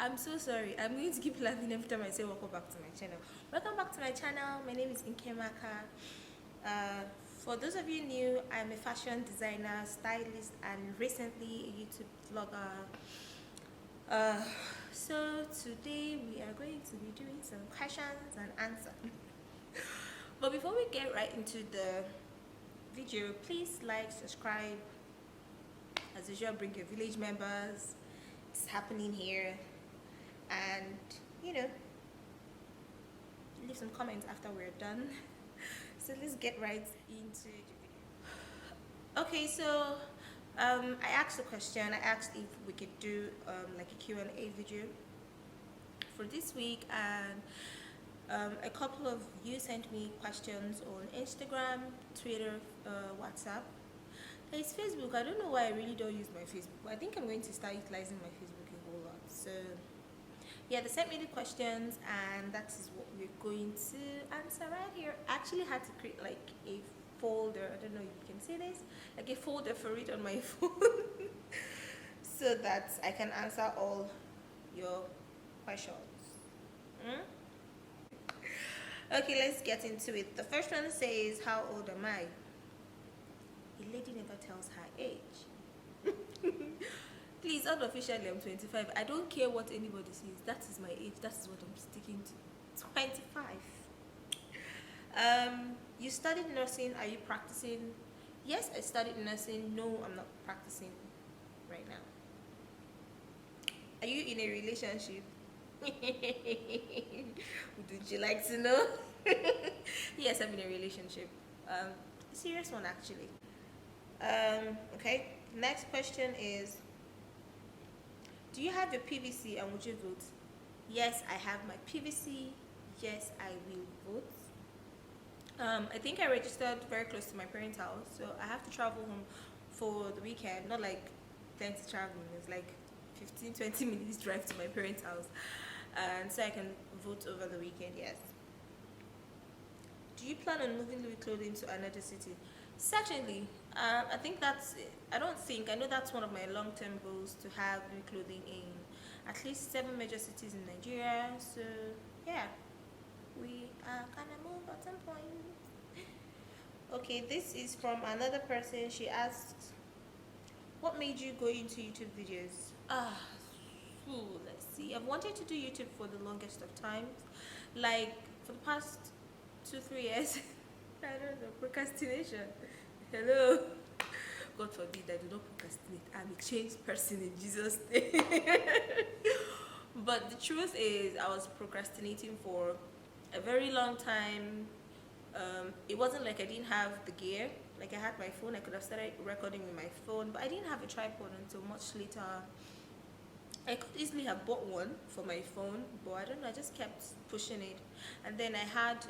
I'm so sorry. I'm going to keep laughing every time I say welcome back to my channel. Welcome back to my channel. My name is Nkemaka. For those of you new, I'm a fashion designer, stylist, and recently a YouTube vlogger. So today we are going to be doing some questions and answers. But before we get right into the video, please like, subscribe. As usual, bring your village members. It's happening here. And leave some comments after we're done. So let's get right into the video. Okay, so I asked a question. I asked if we could do like a Q&A video for this week, and a couple of you sent me questions on Instagram, Twitter, WhatsApp. There's Facebook. I don't know why I really don't use my Facebook, but I think I'm going to start utilizing my Facebook a whole lot. So yeah, they sent me the questions, and that is what we're going to answer right here. I actually had to create like a folder. I don't know if you can see this, like a folder for it on my phone, so that I can answer all your questions. Okay, let's get into it. The first one says, how old am I? A lady never tells her age. Please, unofficially, I'm 25. I don't care what anybody says. That is my age. That is what I'm sticking to. 25. You studied nursing. Are you practicing? Yes, I studied nursing. No, I'm not practicing right now. Are you in a relationship? Would you like to know? Yes, I'm in a relationship. A serious one, actually. Okay, next question is, do you have your PVC and would you vote? Yes, I have my PVC. Yes, I will vote. I think I registered very close to my parents' house, so I have to travel home for the weekend. Not like plenty traveling, it's like 15-20 minutes drive to my parents' house, and so I can vote over the weekend. Yes. Do you plan on moving Louis clothing to another city? Certainly. I think that's it. I know that's one of my long-term goals, to have Louis clothing in at least 7 major cities in Nigeria. So yeah, we are gonna move at some point. Okay, this is from another person. She asks, what made you go into YouTube videos? Let's see. I've wanted to do YouTube for the longest of times, like for the past 2-3 years. I don't know, procrastination. Hello. God forbid I do not procrastinate. I'm a changed person in Jesus' name. But the truth is, I was procrastinating for a very long time. It wasn't like I didn't have the gear. Like, I had my phone, I could have started recording with my phone, but I didn't have a tripod until much later. I could easily have bought one for my phone, but I don't know, I just kept pushing it. And then I had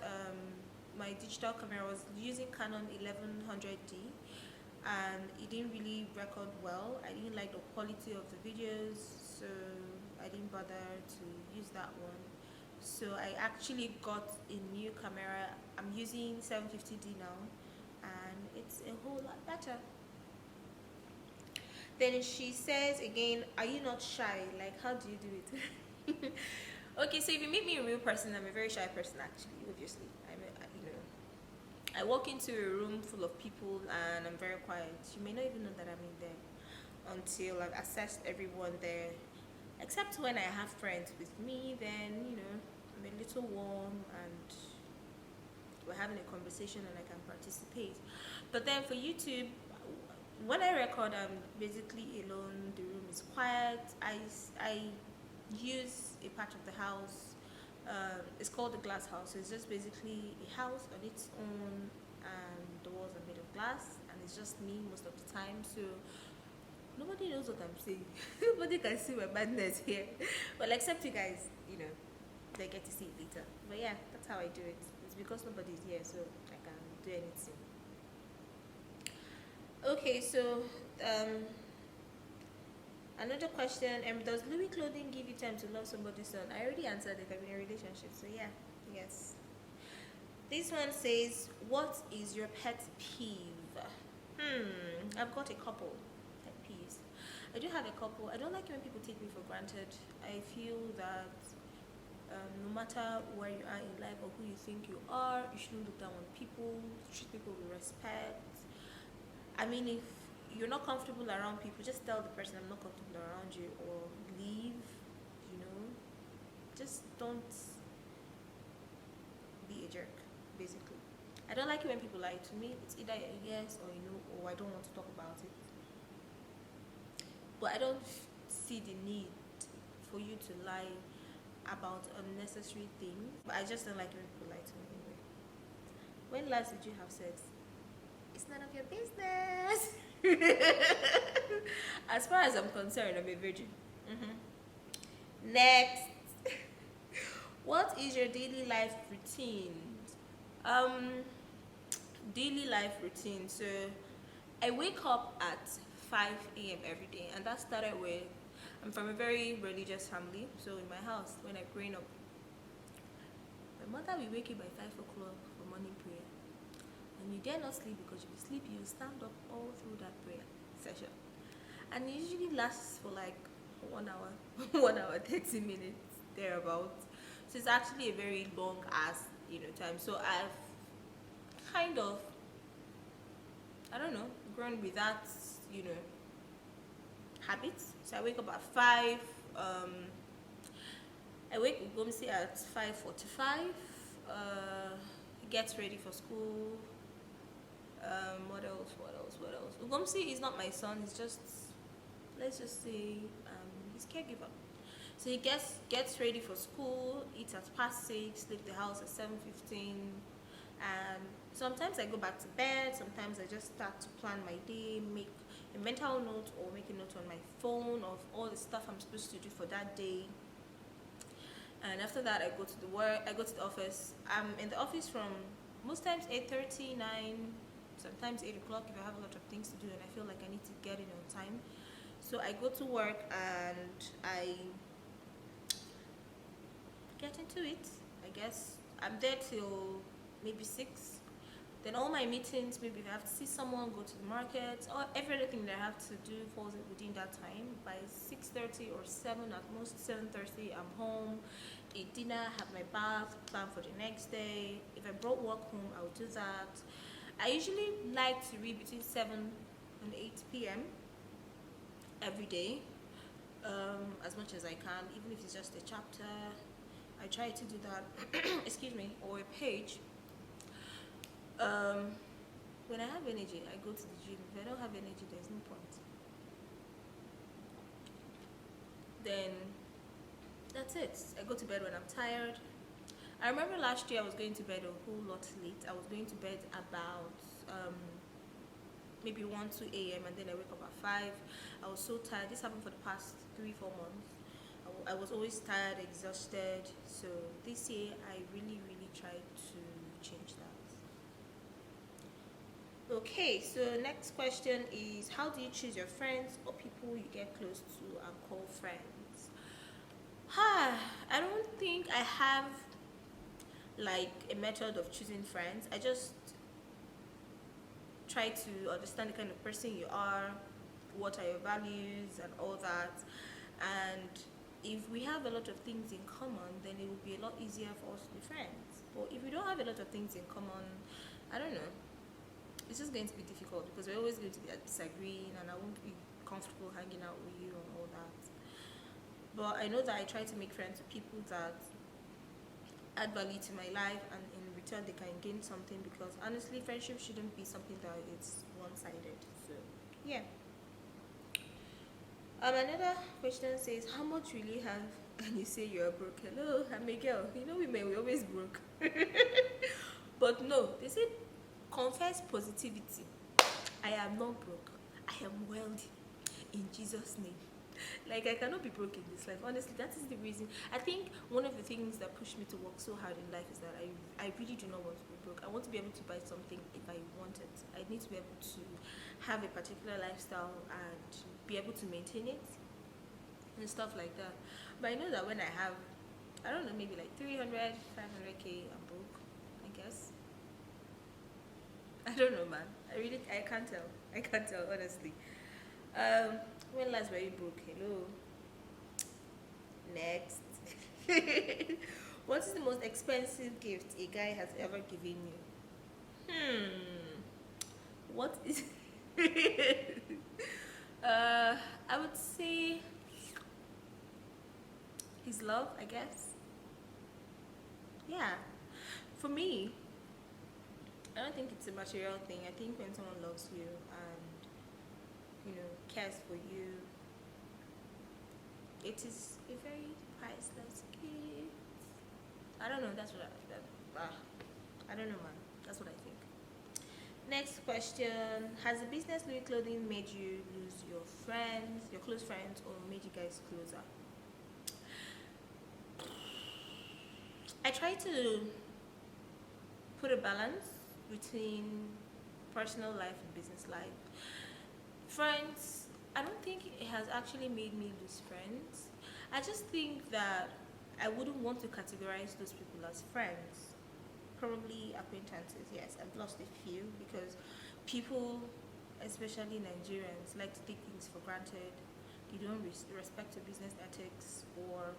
my digital camera. I was using Canon 1100D, and it didn't really record well. I didn't like the quality of the videos, so I didn't bother to use that one. So I actually got a new camera. I'm using 750D now, and it's a whole lot better. Then she says again, are you not shy? Like, how do you do it? Okay, so if you meet me in real person, I'm a very shy person, actually. Obviously, I walk into a room full of people and I'm very quiet. You may not even know that I'm in there until I've assessed everyone there. Except when I have friends with me, then I'm a little warm and we're having a conversation and I can participate. But then for YouTube, when I record, I'm basically alone. The room is quiet. I use a part of the house. It's called the glass house. So it's just basically a house on its own, and the walls are made of glass, and it's just me most of the time. So nobody knows what I'm saying. Nobody can see my madness here. Well, except you guys, they get to see it later. But yeah, that's how I do it. It's because nobody's here, so I can do anything. Okay, so another question, does Louis clothing give you time to love somebody's son? I already answered it. I'm in a relationship, so yeah, yes. This one says, what is your pet peeve? I've got a couple pet peeves. I do have a couple. I don't like it when people take me for granted. I feel that no matter where you are in life or who you think you are, you shouldn't look down on people. Treat people with respect. I mean, if you're not comfortable around people, just tell the person I'm not comfortable around you, or leave. You know, just don't be a jerk, basically. I don't like it when people lie to me. It's either a yes or a no, or I don't want to talk about it. But I don't see the need for you to lie about unnecessary things. But I just don't like when people lie to me anyway. When last did you have sex? It's none of your business. As far as I'm concerned, I'm a virgin. Next. What is your daily life routine? Daily life routine. So I wake up at 5 a.m. every day, and that started with, I'm from a very religious family. So in my house, when I growing up, my mother will wake you by 5 o'clock for morning prayer, and you dare not sleep, because if you sleep, you stand up all through that prayer session, and it usually lasts for like 1 hour, 1 hour 30 minutes thereabout. So it's actually a very long ass time. So I've kind of, I don't know, grown with that habits. So I wake up at 5. I wake Gomsi at 5:45. Gets ready for school. What else? Ugomsi is not my son. He's just, let's just say, he's caregiver. So he gets ready for school. Eats at past 6. Leave the house at 7:15. And sometimes I go back to bed. Sometimes I just start to plan my day, make a mental note or make a note on my phone of all the stuff I'm supposed to do for that day. And after that, I go to the office. I'm in the office from most times 8:30, 9, sometimes 8 o'clock if I have a lot of things to do and I feel like I need to get in on time. So I go to work and I get into it. I guess I'm there till maybe 6. Then all my meetings, maybe if I have to see someone, go to the market, or everything that I have to do falls within that time. By 6:30 or 7 at most, 7:30, I'm home, eat dinner, have my bath, plan for the next day. If I brought work home, I'll do that. I usually like to read between 7 and 8 p.m. every day, as much as I can, even if it's just a chapter. I try to do that, excuse me, or a page. When I have energy, I go to the gym. If I don't have energy, there's no point. Then that's it. I go to bed when I'm tired. I remember last year I was going to bed a whole lot late. I was going to bed about maybe 1, 2 a.m. and then I wake up at 5. I was so tired. This happened for the past 3-4 months. I was always tired, exhausted. So this year I really tried to change that. Okay, so next question is, how do you choose your friends or people you get close to and call friends? I don't think I have like a method of choosing friends. I just try to understand the kind of person you are, what are your values and all that. And if we have a lot of things in common, then it will be a lot easier for us to be friends. But if we don't have a lot of things in common, I don't know, it's just going to be difficult because we're always going to be disagreeing and I won't be comfortable hanging out with you and all that. But I know that I try to make friends with people that add value to my life, and in return they can gain something, because honestly friendship shouldn't be something that it's one-sided. So yeah. Another question says, how much will you have and you say you're broke? Hello, I'm a girl. You know women, we always broke. But no, they say confess positivity. I am not broke. I am wealthy in Jesus' name. Like, I cannot be broke in this life. Honestly, that is the reason. I think one of the things that pushed me to work so hard in life is that I really do not want to be broke. I want to be able to buy something if I want it. I need to be able to have a particular lifestyle and be able to maintain it and stuff like that. But I know that when I have, I don't know, maybe like 300, 500k, I'm broke, I guess. I don't know, man. I can't tell. I can't tell, honestly. Um, when last were you broke? Hello. Next. What is the most expensive gift a guy has ever given you? What is? I would say his love, I guess. Yeah. For me, I don't think it's a material thing. I think when someone loves you and cares for you, it is a very priceless gift. I don't know. That's what I don't know, man. That's what I think. Next question: has the business Louis clothing made you lose your friends, your close friends, or made you guys closer? I try to put a balance between personal life and business life. Friends, I don't think it has actually made me lose friends. I just think that I wouldn't want to categorize those people as friends. Probably acquaintances, yes. I've lost a few because people, especially Nigerians, like to take things for granted. They don't respect your business ethics or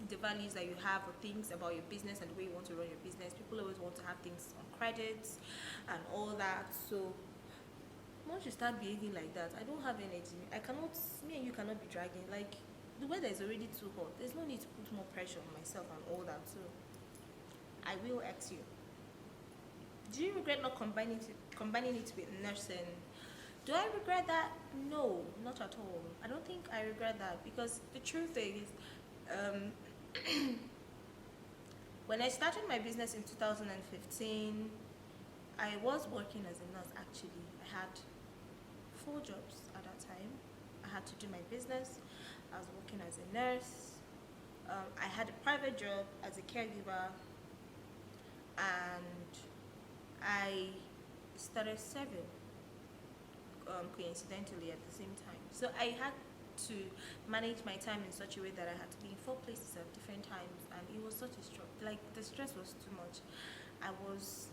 the values that you have or things about your business and the way you want to run your business. People always want to have things on credits and all that. So once you start behaving like that, I don't have energy. Me and you cannot be dragging. Like, the weather is already too hot. There's no need to put more pressure on myself and all that. So I will ask you, do you regret not combining it with nursing? Do I regret that? No, not at all. I don't think I regret that because the truth is, um, when I started my business in 2015, I was working as a nurse actually. I had 4 jobs at that time. I had to do my business. I was working as a nurse. I had a private job as a caregiver, and I started serving coincidentally at the same time. So I had to manage my time in such a way that I had to be in 4 places at different times, and it was such a stress. Like, the stress was too much. I was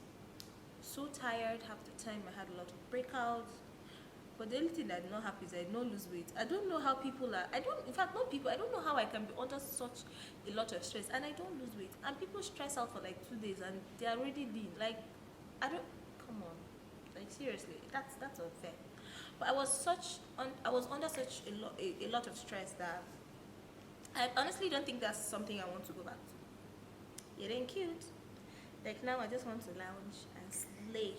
so tired half the time. I had a lot of breakouts. But the only thing that did not happen is I did not lose weight. I don't know how people are. In fact, not people. I don't know how I can be under such a lot of stress and I don't lose weight. And people stress out for like 2 days and they are already lean. Like, I don't. Come on. Like, seriously, that's unfair. But I was under such a lot of stress that I honestly don't think that's something I want to go back to. It ain't cute. Like, now I just want to lounge and slay.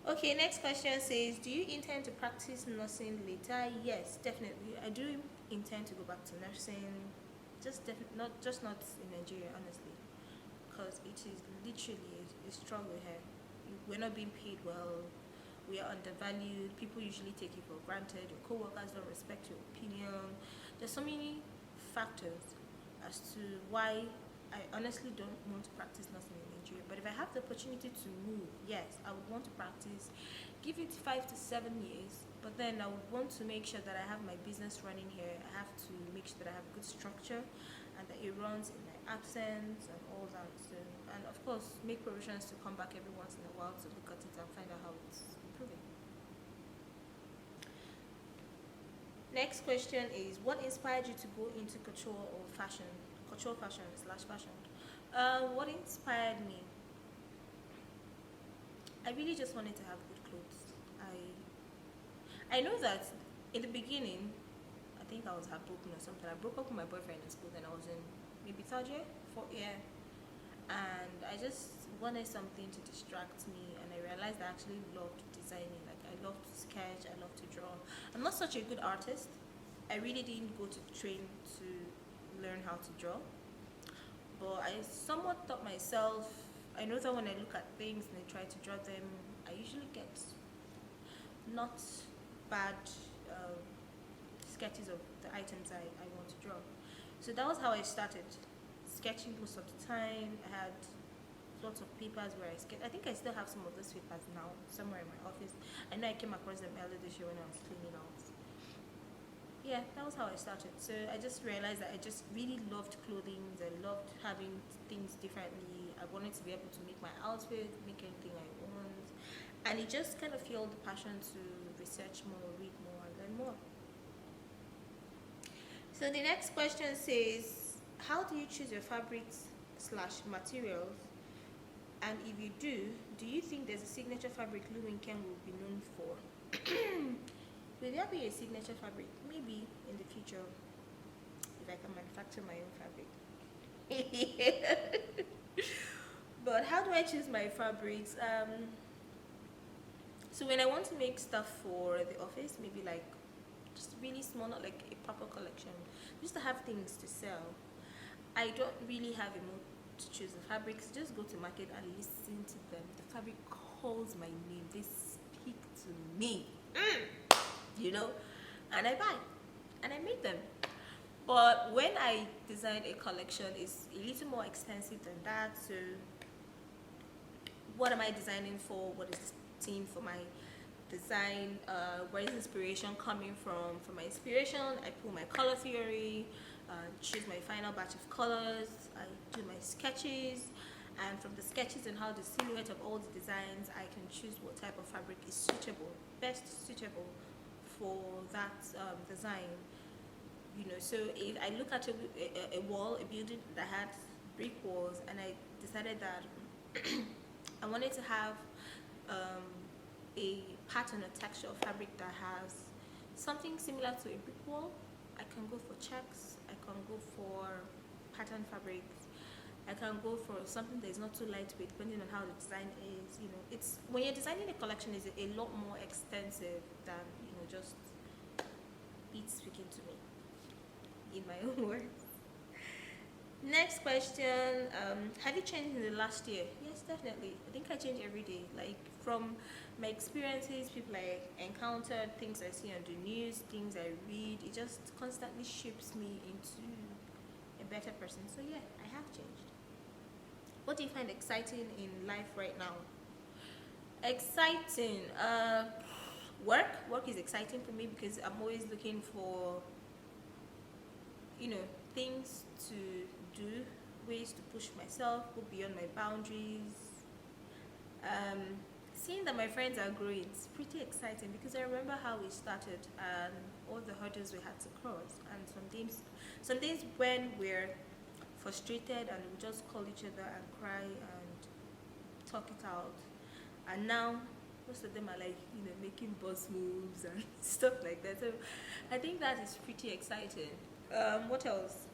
Okay, next question says, do you intend to practice nursing later? Yes, definitely. I do intend to go back to nursing. Not in Nigeria, honestly, because it is literally a struggle here. We're not being paid well. We are undervalued. People usually take you for granted. Your co-workers don't respect your opinion. There's so many factors as to why I honestly don't want to practice nursing in Nigeria. But if I have the opportunity to move, yes, I would want to practice. Give it 5 to 7 years. But then I would want to make sure that I have my business running here. I have to make sure that I have good structure and that it runs in my absence and all that. So, and of course, make provisions to come back every once in a while to look at it and find out how it's improving. Next question is, what inspired you to go into couture or fashion? Couture fashion / fashion. What inspired me? I really just wanted to have good clothes. I know that in the beginning, I think I was heartbroken or something. I broke up with my boyfriend in school, then I was in maybe 3rd year, 4th year, and I just wanted something to distract me, and I realized I actually loved designing. Like, I love to sketch, I love to draw. I'm not such a good artist. I really didn't go to train to learn how to draw, but I somewhat taught myself. I know that when I look at things and I try to draw them, I usually get not bad sketches of the items I want to draw. So that was how I started sketching most of the time. I had lots of papers where I sketch. I think I still have some of those papers now somewhere in my office. I know I came across them earlier this year when I was cleaning out. Yeah, that was how I started. So I just realized that I just really loved clothing. I loved having things differently. I wanted to be able to make my outfit, make anything I want. And it just kind of fueled the passion to research more, read more, and learn more. So the next question says, how do you choose your fabrics slash materials? And if you do you think there's a signature fabric Lu and Ken will be known for? Will there be a signature fabric? Maybe in the future, if I can manufacture my own fabric. But how do I choose my fabrics? So when I want to make stuff for the office, maybe like just really small, not like a proper collection, just to have things to sell, I don't really have a mood to choose the fabrics. Just go to market and listen to them. The fabric calls my name. They speak to me. You know, and I buy and I make them. But when I design a collection, it's a little more expensive than that. So what am I designing for? What is the theme for my design? Where is inspiration coming from? For my inspiration, I pull my color theory, choose my final batch of colors, I do my sketches, and from the sketches and how the silhouette of all the designs, I can choose what type of fabric is suitable, best suitable for that design. You know, so if I look at a wall, a building that had brick walls, and I decided that I wanted to have a pattern or texture of fabric that has something similar to a brick wall, I can go for checks, I can go for pattern fabrics, I can go for something that is not too lightweight depending on how the design is. You know, it's when you're designing a collection, is a lot more extensive than, you know, just it speaking to me in my own words. Next question, have you changed in the last year? Yes, definitely. I think I change every day, like from my experiences, people I encountered, things I see on the news, things I read. It just constantly shapes me into a better person. So yeah, I have changed. What do you find exciting in life right now? Exciting, work is exciting for me because I'm always looking for, you know, things to do, ways to push myself, go beyond my boundaries. Seeing that my friends are growing, it's pretty exciting because I remember how we started and all the hurdles we had to cross. And some days when we're frustrated and we just call each other and cry and talk it out. And now most of them are like, you know, making boss moves and stuff like that. So I think that is pretty exciting. What else?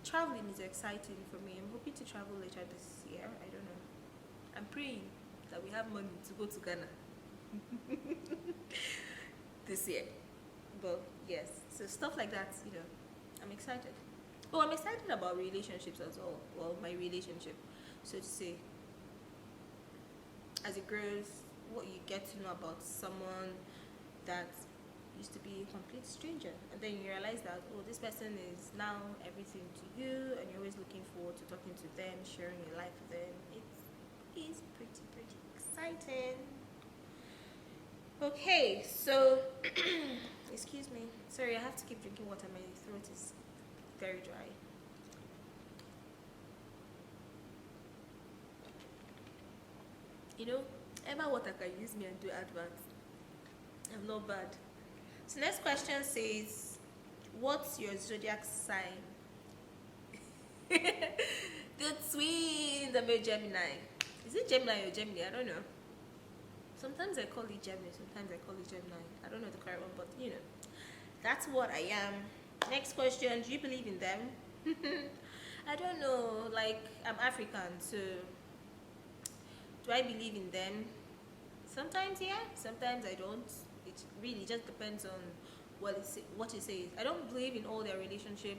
Traveling is exciting for me. I'm hoping to travel later this year. I don't know. I'm praying that we have money to go to Ghana this year. But yes, so stuff like that, you know, I'm excited. Oh, I'm excited about relationships as well. Well, my relationship, so to say. As it grows, what you get to know about someone that used to be a complete stranger, and then you realize that, oh, this person is now everything to you, and you're always looking forward to talking to them, sharing your life with them. It is pretty exciting. Okay, so excuse me, sorry, I have to keep drinking water. My throat is very dry. You know, Emma Water can use me and do adverts. I'm not bad. So next question says, what's your zodiac sign? The twins. I'm a Gemini. Is it Gemini or Gemini? I don't know. Sometimes I call it Gemini, sometimes I call it Gemini. I don't know the correct one, but you know, that's what I am. Next question, do you believe in them? I don't know, like, I'm African, so do I believe in them? Sometimes yeah, sometimes I don't. It really just depends on what it says. I don't believe in all their relationship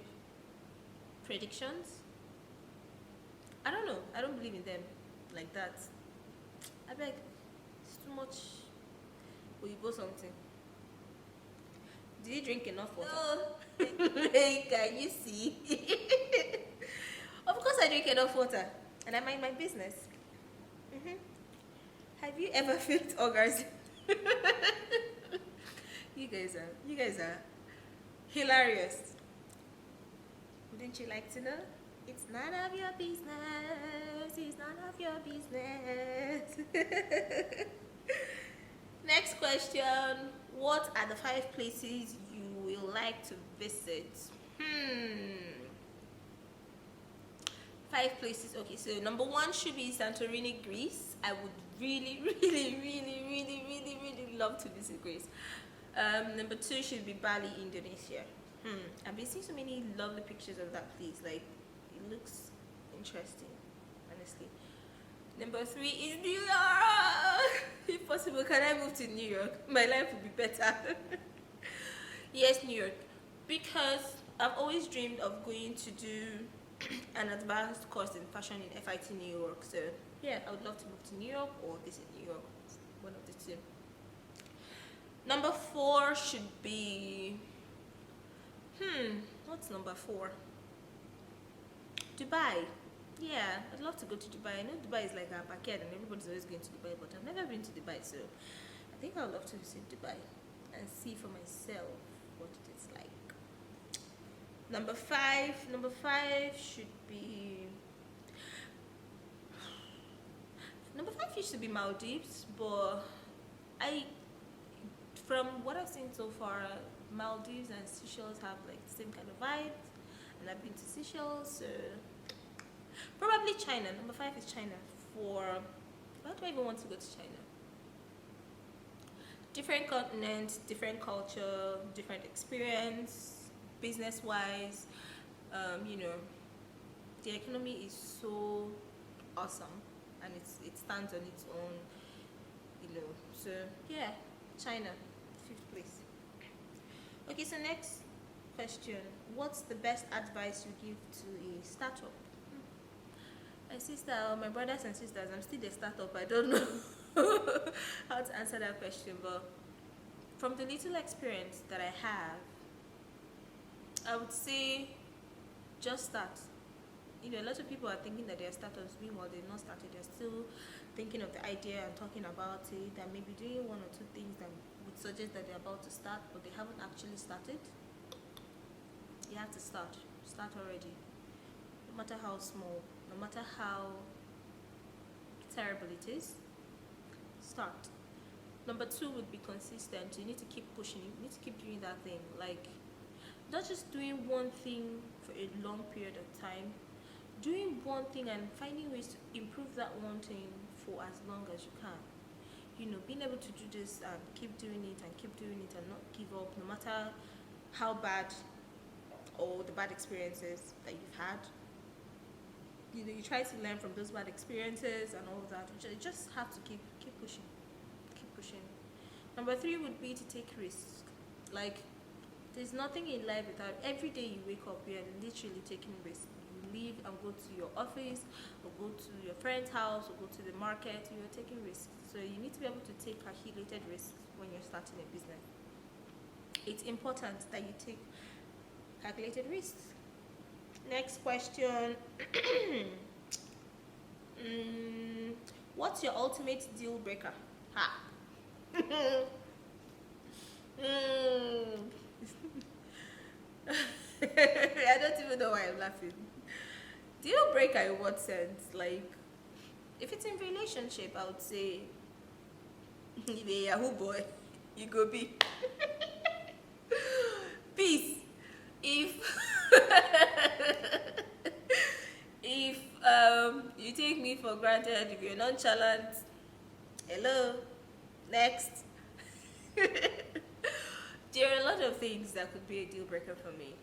predictions. I don't know. I don't believe in them like that. I beg. It's too much. Will you go something? Did you drink enough water? No. Can you see? Of course I drink enough water, and I mind my business. Have you ever felt orgasm? You guys are hilarious. Wouldn't you like to know? It's none of your business. It's none of your business. Next question. What are the 5 places you will like to visit? Hmm. 5 places. Okay, so number 1 should be Santorini, Greece. I would really, really, really, really, really, really love to visit Greece. Number 2 should be Bali, Indonesia. I've been seeing so many lovely pictures of that place. Like, it looks interesting, honestly. Number 3 is New York. If possible, can I move to New York? My life would be better. Yes, New York, because I've always dreamed of going to do an advanced course in fashion in FIT New York. So yeah, I would love to move to New York or visit New York. One of the two. Number 4 should be what's number 4? Dubai. Yeah, I'd love to go to Dubai. I know Dubai is like our backyard and everybody's always going to Dubai, but I've never been to Dubai, so I think I would love to visit Dubai and see for myself what it is like. Number 5 should be used to be Maldives, but from what I've seen so far, Maldives and Seychelles have like the same kind of vibes, and I've been to Seychelles, so probably China. Number 5 is China. Why do I even want to go to China? Different continent, different culture, different experience, business-wise. The economy is so awesome, and it stands on its own. So yeah, China, 5th place. Okay, so next question: what's the best advice you give to a startup? My sister, or my brothers and sisters, I'm still a startup. I don't know how to answer that question, but from the little experience that I have, I would say just start. A lot of people are thinking that they are startups, meanwhile they've not started. They're still thinking of the idea and talking about it, and maybe doing 1 or 2 things that would suggest that they're about to start, but they haven't actually started. You have to start already, no matter how small, no matter how terrible it is. Start. Number 2 would be consistent. You need to keep pushing. You need to keep doing that thing, like not just doing one thing for a long period of time, doing one thing and finding ways to improve that one thing for as long as you can. Being able to do this and keep doing it and not give up, no matter how bad or the bad experiences that you've had. You try to learn from those bad experiences and all of that. You just have to keep pushing. Number 3 would be to take risks. Like, there's nothing in life without, every day you wake up, you're literally taking risks. You leave and go to your office, or go to your friend's house, or go to the market. You're taking risks. So you need to be able to take calculated risks when you're starting a business. It's important that you take calculated risks. Next question. What's your ultimate deal breaker? I don't even know why I'm laughing. Deal breaker in what sense? Like, if it's in relationship, I would say if a Yahoo boy, you go be. Peace. If if you take me for granted, if you're nonchalant, hello, next. There are a lot of things that could be a deal breaker for me.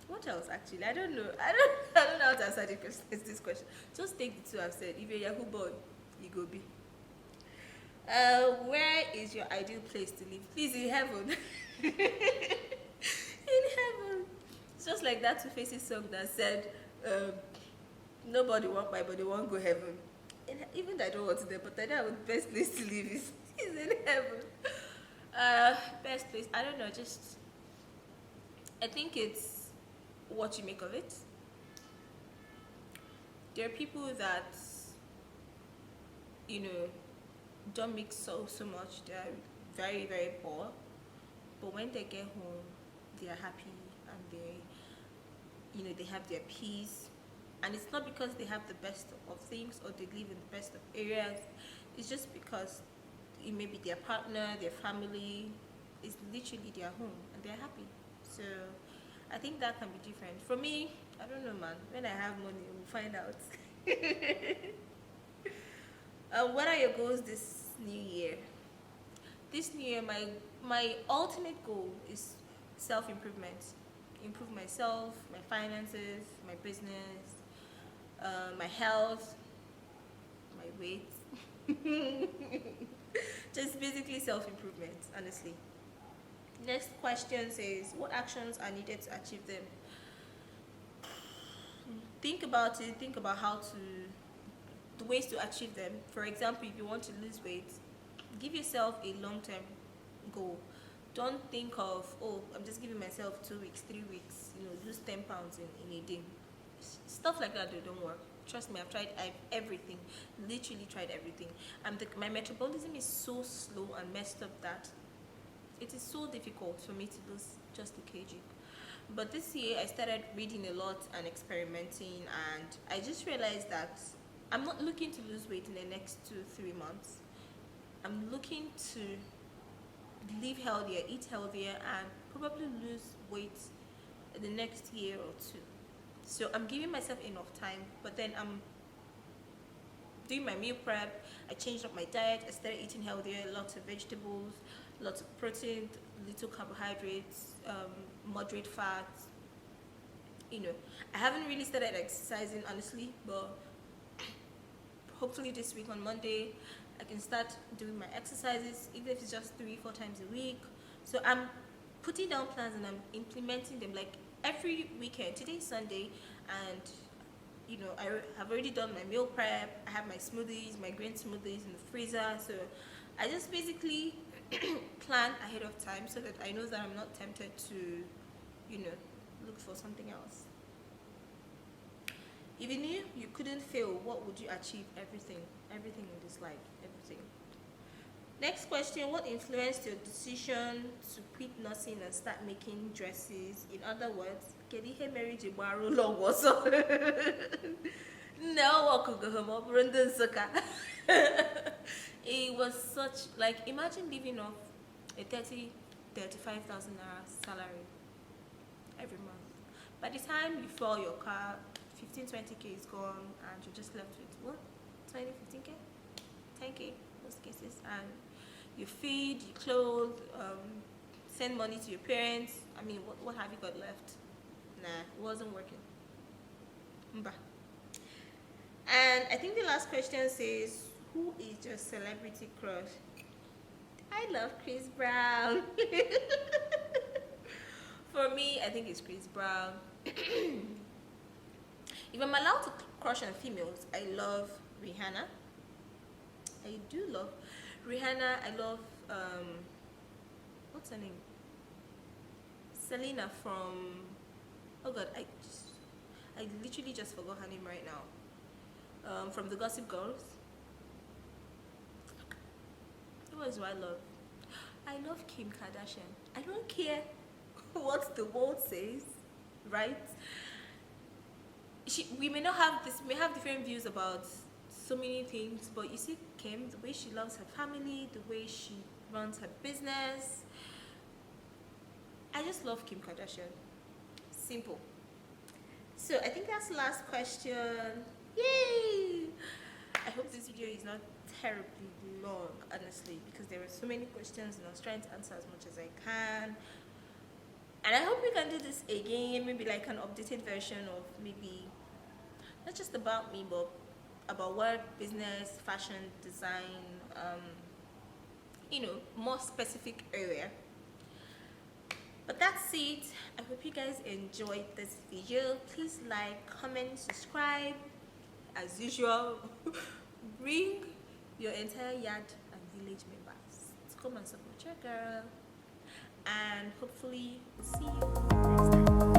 What else? Actually, I don't know. I don't know how to answer this question. Just take the 2 I've said. If you're Yahoo boy, you go be. Where is your ideal place to live? Please, in heaven. In heaven. It's just like that Two Faces song that said, nobody want my body, won't go heaven. And even though I don't want to there, but I know the best place to live is in heaven. Best place, I don't know, I think it's what you make of it. There are people that, don't make so much. They're very, very poor, but when they get home, they are happy, and they have their peace. And it's not because they have the best of things or they live in the best of areas. It's just because it may be their partner, their family. It's literally their home and they're happy. So I think that can be different. For me, I don't know, man. When I have money, we'll find out. What are your goals this new year? This new year, my ultimate goal is self-improvement. Improve myself, my finances, my business, my health, my weight. Just basically self-improvement, honestly. Next question says, what actions are needed to achieve them? Think about it. Think about the ways to achieve them. For example, if you want to lose weight, give yourself a long-term goal. Don't think of, oh, I'm just giving myself 2 weeks, 3 weeks, lose 10 pounds in a day. Stuff like that, don't work. Trust me, I've everything, literally tried everything. My metabolism is so slow and messed up that it is so difficult for me to lose just a kg. But this year I started reading a lot and experimenting, and I just realized that I'm not looking to lose weight in the next 2-3 months. I'm looking to live healthier, eat healthier, and probably lose weight in the next year or two. So I'm giving myself enough time, but then I'm doing my meal prep. I changed up my diet. I started eating healthier, lots of vegetables, lots of protein, little carbohydrates, moderate fats. I haven't really started exercising, honestly, but hopefully this week on Monday I can start doing my exercises, even if it's just 3-4 times a week. So I'm putting down plans and I'm implementing them like every weekend. Today's Sunday, and I have already done my meal prep. I have my smoothies, my green smoothies in the freezer. So I just basically plan ahead of time so that I know that I'm not tempted to look for something else. If you knew you couldn't fail, what would you achieve? Everything in this life, everything. Next question, what influenced your decision to quit nursing and start making dresses? In other words, Kedihe Mary Jibaru long was no it was such, like, imagine living off a 35,000 naira salary every month. By the time you fill your car, 15-20k is gone, and you're just left with what? 20-15k? 10k most cases, and you feed, you clothe, send money to your parents. I mean, what have you got left? Nah, it wasn't working. Mba. And I think the last question says, who is your celebrity crush? I love Chris Brown. For me, I think it's Chris Brown. If I'm allowed to crush on females, I love Rihanna. I do love Rihanna. I love what's her name? Selena from, oh god, I literally just forgot her name right now. From the Gossip Girls. Who else do I love? I love Kim Kardashian. I don't care what the world says, right? We may not have this, may have different views about so many things, but you see Kim, the way she loves her family, the way she runs her business. I just love Kim Kardashian. Simple. So I think that's the last question. Yay! I hope this video is not terribly long, honestly, because there were so many questions and I was trying to answer as much as I can. And I hope we can do this again, maybe like an updated version of maybe not just about me, but about work, business, fashion, design, more specific area. But that's it. I hope you guys enjoyed this video. Please like, comment, subscribe. As usual, bring your entire yard and village members to come and support your girl. And hopefully see you next time.